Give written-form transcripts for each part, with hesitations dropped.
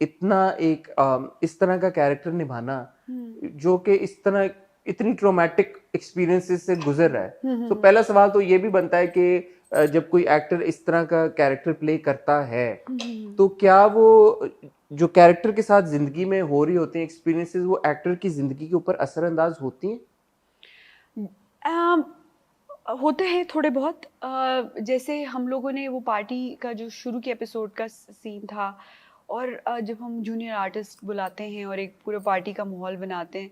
इतना एक इस तरह का कैरेक्टर निभाना जो कि इस तरह इतनी ट्रॉमेटिक एक्सपीरियंसेस से गुजर रहा है। तो पहला सवाल तो ये भी बनता है कि जब कोई एक्टर इस तरह का कैरेक्टर प्ले करता है तो क्या वो जो कैरेक्टर के साथ जिंदगी में हो रही होती हैं एक्सपीरियंसेस वो एक्टर की जिंदगी के ऊपर असरअंदाज होती हैं? होते हैं थोड़े बहुत। जैसे हम लोगों ने वो पार्टी का जो शुरू के एपिसोड का सीन था, और जब हम जूनियर आर्टिस्ट बुलाते हैं और एक पूरा पार्टी का माहौल बनाते हैं,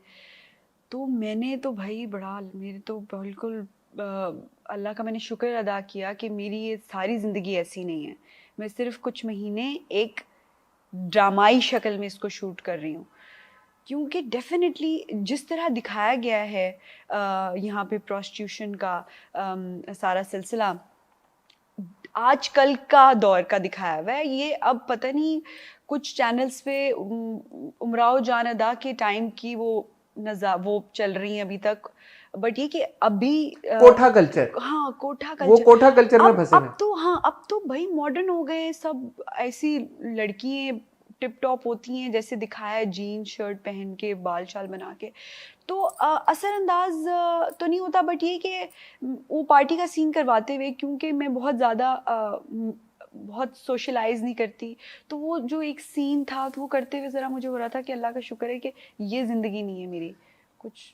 तो मैंने तो भाई बड़ा, मेरे तो बिल्कुल अल्लाह का मैंने शुक्र अदा किया कि मेरी ये सारी ज़िंदगी ऐसी नहीं है। मैं सिर्फ कुछ महीने एक ड्रामाई शक्ल में इसको शूट कर रही हूँ, क्योंकि डेफिनेटली जिस तरह दिखाया गया है यहाँ पे प्रोस्टिट्यूशन का सारा सिलसिला आजकल का दौर का दिखाया हुआ है। ये अब पता नहीं कुछ चैनल्स पे उमराव जान अदा के टाइम की वो चल रही हैं अभी तक, बट ये कि अभी कोठा कल्चर, हाँ कोठा कल्चर, वो कोठा कल्चर में फंसे हैं। अब तो भाई मॉडर्न हो गए सब, ऐसी लड़कियां टिप टॉप होती हैं जैसे दिखाया है, जीन शर्ट पहन के बाल शाल बना के, तो असरअंदाज तो नहीं होता। बट ये कि वो पार्टी का सीन करवाते हुए, क्योंकि मैं बहुत ज़्यादा बहुत सोशलाइज नहीं करती, तो वो जो एक सीन था तो वो करते हुए ज़रा मुझे हो रहा था कि अल्लाह का शुक्र है कि ये ज़िंदगी नहीं है मेरी कुछ,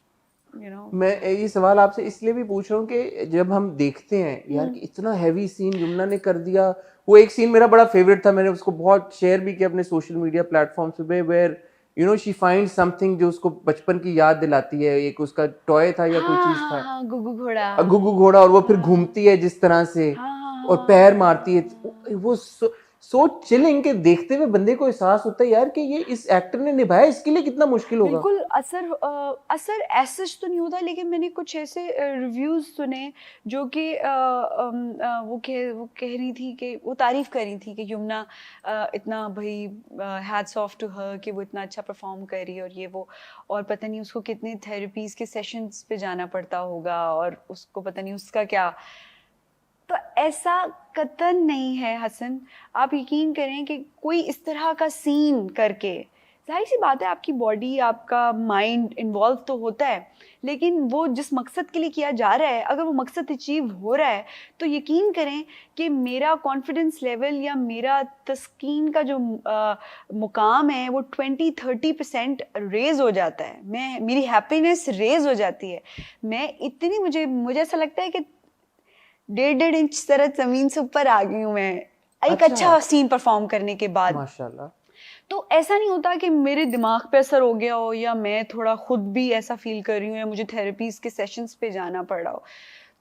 मैं ये सवाल आपसे इसलिए भी पूछ रहा हूँ कि जब हम देखते हैं यार कि इतना हैवी सीन यमुना ने कर दिया। वो एक सीन मेरा बड़ा फेवरेट था, मैंने उसको बहुत शेयर भी किया अपने सोशल मीडिया प्लेटफॉर्म्स पे, where you know she find something जो उसको बचपन की याद दिलाती है। एक उसका टॉय था या कोई चीज था, गुगु घोड़ा, गुगु घोड़ा, और वो फिर घूमती है जिस तरह से और पैर मारती है, वो सो चिलिंग के देखते हुए बंदे को एहसास होता है यार कि ये इस एक्टर ने निभाया, इसके लिए कितना मुश्किल होगा। बिल्कुल असर ऐसा तो नहीं होता, लेकिन मैंने कुछ ऐसे रिव्यूज सुने जो कि वो कह रही थी कि वो तारीफ कर रही थी कि यमुना इतना भाई हैट्स ऑफ टू हर कि वो इतना अच्छा परफॉर्म कर रही है और ये वो, और पता नहीं उसको कितने थेरेपीज के सेशंस पे जाना पड़ता होगा और उसको पता नहीं उसका क्या। तो ऐसा कतन नहीं है हसन, आप यकीन करें कि कोई इस तरह का सीन करके, जाहिर सी बात है आपकी बॉडी आपका माइंड इन्वॉल्व तो होता है, लेकिन वो जिस मकसद के लिए किया जा रहा है अगर वो मकसद अचीव हो रहा है तो यकीन करें कि मेरा कॉन्फिडेंस लेवल या मेरा तस्कीन का जो मुकाम है वो 20-30% रेज हो जाता है। मेरी हैप्पीनेस रेज हो जाती है। मैं इतनी मुझे ऐसा लगता है कि 1.5 इंच तरह जमीन से ऊपर आ गई हूँ मैं एक अच्छा सीन परफॉर्म करने के बाद, माशाल्लाह। तो ऐसा नहीं होता कि मेरे दिमाग पे असर हो गया हो या मैं थोड़ा खुद भी ऐसा फील कर रही हूँ या मुझे थेरेपीज के सेशंस पे जाना पड़ रहा हो,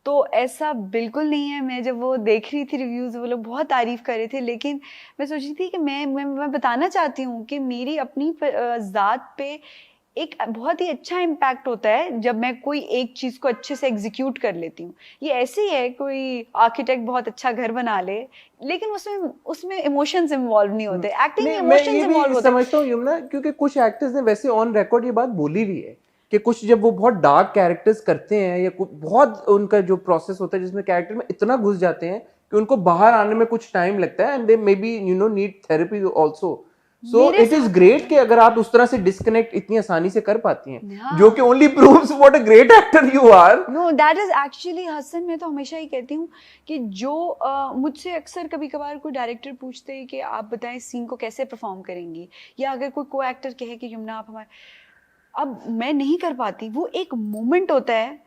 तो ऐसा बिल्कुल नहीं है। मैं जब वो देख रही थी रिव्यूज़, वो लोग बहुत तारीफ़ कर रहे थे, लेकिन मैं सोच रही थी कि मैं बताना चाहती हूँ कि मेरी अपनी ज़ात पे एक बहुत ही अच्छा इम्पैक्ट होता है जब मैं कोई एक चीज़ को अच्छे से एग्जीक्यूट कर लेती हूँ। ये ऐसे ही है, कोई आर्किटेक्ट बहुत अच्छा घर बना ले लेकिन उसमें इमोशंस इन्वॉल्व नहीं होते, एक्टिंग में इमोशंस इन्वॉल्व होते हैं। समझता हूँ यमुना, क्योंकि कुछ एक्टर्स ने वैसे ऑन रिकॉर्ड ये बात बोली भी है कि कुछ जब वो बहुत डार्क कैरेक्टर्स करते हैं या बहुत उनका जो प्रोसेस होता है जिसमें कैरेक्टर में इतना घुस जाते हैं कि उनको बाहर आने में कुछ टाइम लगता है, and they may be need therapy also. So it is great कि अगर आप उस तरह से डिस्कनेक्ट इतनी आसानी से कर पाती हैं, जो कि only proves what a great actor you are. No that is actually Hasan, मैं तो हमेशा ही कहती हूँ कि जो मुझसे अक्सर कभी कभार कोई डायरेक्टर पूछते हैं कि आप बताएं सीन को कैसे परफॉर्म करेंगी, या अगर कोई एक्टर कहे कि यमुना आप हमारे, अब मैं नहीं कर पाती। वो एक मोमेंट होता है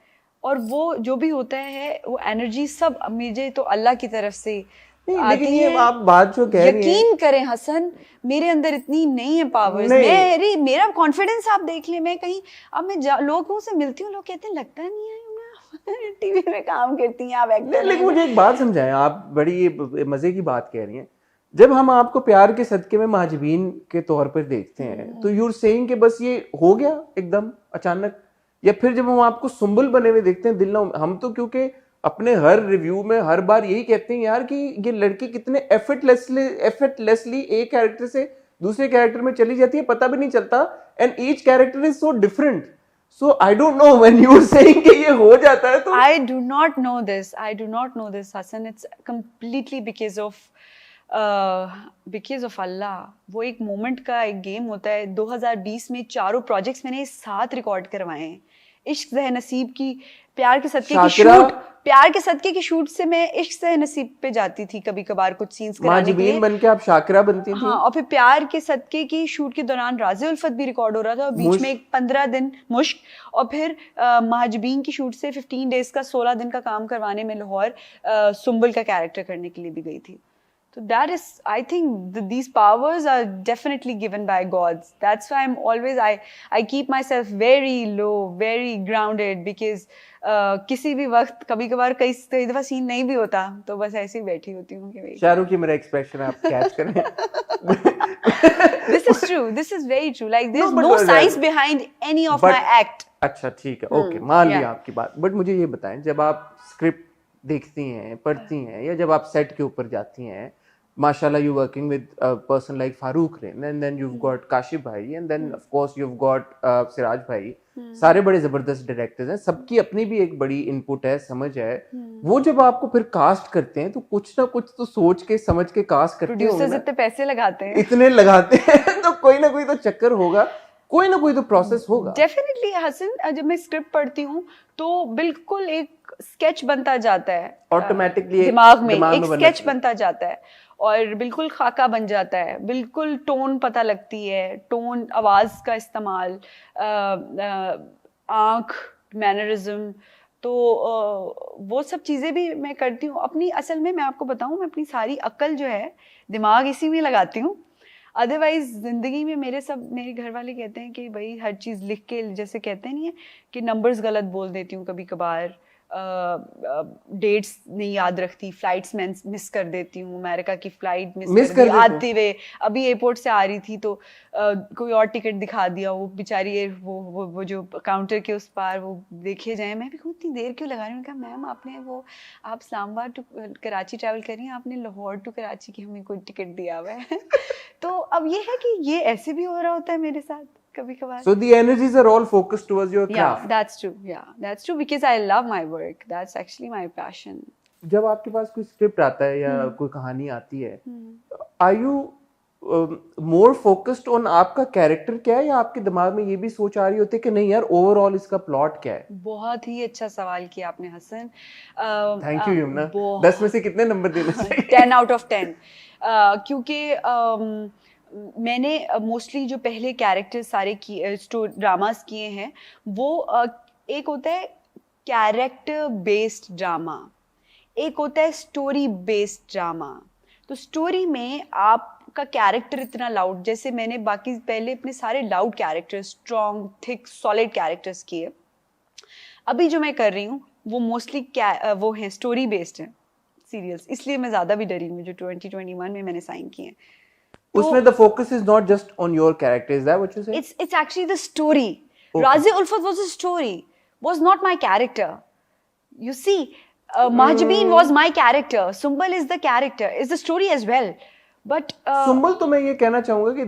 और वो जो भी होता है वो एनर्जी सब मुझे तो अल्लाह की तरफ से लेकिन ये आप बात जो कह रही हैं, यकीन करें हसन मेरे अंदर इतनी नहीं है पावर्स, मेरा कॉन्फिडेंस आप देख ले, मैं कहीं अब मैं लोगों से मिलती हूँ, लोग कहते हैं लगता नहीं है टीवी में काम करती हैं आप एक्टर। लेकिन मुझे एक बात समझाएं, आप बड़ी मजे की बात कह रही हैं। जब हम आपको प्यार के सदके में महाजबीन के तौर पर देखते हैं तो यूर सेइंग कि बस ये हो गया एकदम अचानक, या फिर जब हम आपको सुंबुल बने हुए देखते हैं दिल ना, हम तो क्योंकि अपने हर रिव्यू में हर बार यही कहते हैं यार कि ये लड़की कितने एफर्टलेसली एक कैरेक्टर से दूसरे कैरेक्टर में चली जाती है, पता भी नहीं चलता, and each character is so different. So I don't know when you are saying कि ये हो जाता है तो I do not know this Hassan, it's completely because of because of अल्लाह, वो एक मोमेंट का एक गेम होता है। 2020 में 4 प्रोजेक्ट्स मैंने साथ रिकॉर्ड करवाए हैं। इश्क ज़ह नसीब की, प्यार के सदके की शाकिरा- शूट, प्यार के सदके की शूट से मैं इश्क ज़ह नसीब पे जाती थी कभी कभार कुछ सीन्स कराने के माजबीन लिए। बन के आप शाकिरा बनती थी। हाँ, और फिर प्यार के सदके की शूट के दौरान राज़े उल्फत भी रिकॉर्ड हो रहा था, और बीच में एक 15 दिन मुश्क, और फिर महाजबीन की शूट से 15 डेज का 16 दिन का काम करवाने में लाहौर सुंबल का कैरेक्टर करने के लिए भी गई थी। So that is, I think these powers are definitely given by gods. That's why I'm always, I keep myself very low, very grounded, because किसी भी वक्त कभी कभार कई दफा सीन नहीं भी होता तो बस ऐसे ही बैठी होती हूँ कि भाई शाहरुख की मेरा एक्सप्रेशन आप कैच करें। this is true, this is very true, like there's but no science behind any of my act. अच्छा ठीक है, ओके, मान लिया yeah. आपकी बात। बट मुझे ये बताएं, जब आप स्क्रिप्ट देखती हैं, पढ़ती हैं, या जब आप सेट के ऊपर जाती हैं, माशाल्लाह you working with person like Farooq Rain, and then you've got Kashif भाई, and then of course you've got Siraj भाई, सारे बड़े जबरदस्त डायरेक्टर्स हैं, सबकी अपनी भी एक बड़ी इनपुट है, समझ है। वो जब आपको फिर कास्ट करते हैं तो कुछ ना कुछ तो सोच के समझ के कास्ट करते होंगे प्रोड्यूसर्स ना। इतने पैसे लगाते हैं, इतने लगाते हैं तो कोई ना कोई तो चक्कर होगा, कोई ना कोई तो प्रोसेस होगा। डेफिनेटली हसन, जब मैं स्क्रिप्ट पढ़ती हूँ तो बिल्कुल एक स्केच बनता जाता है ऑटोमेटिकली दिमाग में एक बनना स्केच चाहिए। बनता जाता है, और बिल्कुल खाका बन जाता है, बिल्कुल टोन पता लगती है, टोन, आवाज का इस्तेमाल, आंख, मैनरिज्म, तो वो सब चीज़ें भी मैं करती हूँ अपनी। असल में मैं आपको बताऊँ, मैं अपनी सारी अक्ल जो है दिमाग इसी में लगाती हूँ। अदरवाइज जिंदगी में मेरे घर वाले कहते हैं कि भाई हर चीज़ लिख के, जैसे कहते नहीं है कि नंबर्स गलत बोल देती हूँ कभी कभार, डेट्स नहीं याद रखती, फ्लाइट्स में मिस कर देती हूँ, अमेरिका की फ्लाइट मिस कर दी आते हुए, अभी एयरपोर्ट से आ रही थी तो कोई और टिकट दिखा दिया, वो बेचारी वो जो काउंटर के उस पार वो देखे जाए, मैं भी इतनी देर क्यों लगा रही हूँ। कहा मैम आपने आप इस्लामाबाद टू कराची ट्रैवल कर रही हैं, आपने लाहौर टू कराची की हमें कोई टिकट दिया हुआ है। तो अब ये है कि ये ऐसे भी हो रहा होता है मेरे साथ कभी कभार। So the energies are all focused towards your craft. Yeah, that's true. Yeah, that's true, because I love my work. That's actually my passion. जब आपके पास कोई स्क्रिप्ट आता है या कोई कहानी आती है, are you more focused on आपका कैरेक्टर क्या है, या आपके दिमाग में ये भी सोच आ रही होती है कि नहीं यार ओवरऑल इसका प्लॉट क्या है? बहुत ही अच्छा सवाल किया आपने हसन। Thank you Yamuna. 10 में से कितने नंबर देने चाहिए? 10 out of 10। क्योंकि मैंने मोस्टली जो पहले कैरेक्टर्स सारे ड्रामास किए हैं, वो एक होता है कैरेक्टर बेस्ड ड्रामा, एक होता है स्टोरी बेस्ड ड्रामा। तो स्टोरी में आपका कैरेक्टर इतना लाउड, जैसे मैंने बाकी पहले अपने सारे loud characters, strong, thick, solid characters किए। अभी जो मैं कर रही हूँ वो मोस्टली वो हैं स्टोरी बेस्ड हैं सीरियल्स, इसलिए मैं ज़्यादा भी डरी हूँ जो 2021 में मैंने साइन किए हैं। उसमें the focus is not just on your character, is that what you say? It's actually the story. Okay. Razi Ulfat was a story, was not my character. You see, Mahjabeen was my character. Sumbal is the character, is the story as well. But Sumbal तो मैं ये कहना चाहूंगा कि